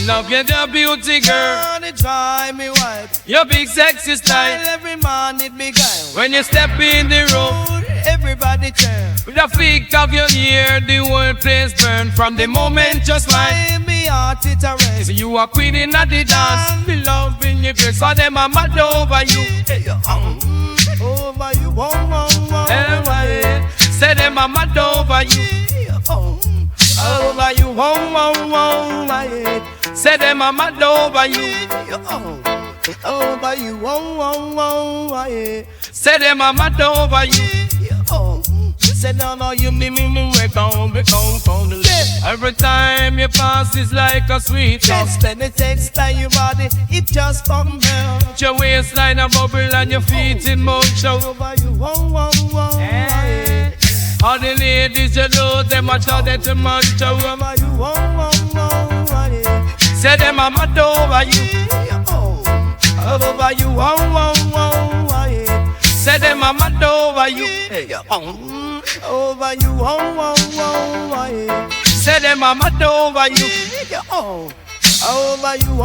love you, your beauty girl. They try me wife. Your big sexy style. Every man need me guy. When you step in the room, everybody turn. with the flick of your ear, the whole place burn. From the moment you smile, me heart it a race. you are queen in the dance. The love in your face, so them are mad over you. Over you, Say them are mad over you. over you, Say them are mad over you. over you, Say them are mad over you. Say no, you me work on the left. Every time you pass, it's like a sweet song. Just when it takes time, your body, it just come down. Your waistline a bubble and your feet in motion. Over you, All the ladies you know, them a tell them to munch over. over you, Say them a mad over you. over you, Say them a mad over you. over you, Say them a mad over you. over you,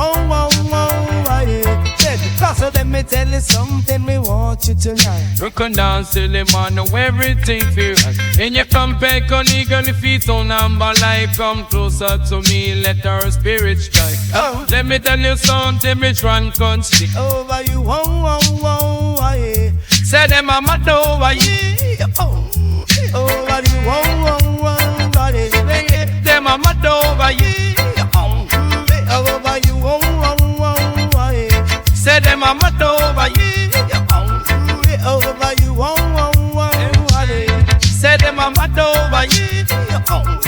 Cause of them, me tell you something, me want you to know. You can dance till the man know everything feel right. In your compare, girl, if feet on number life, come closer to me, let her spirit strike. Let me tell you something, me run country. Over you, Say them a mad over you. over you, Them a mad over you. over you, Say them a mad over you. over you, Say them a mad over you.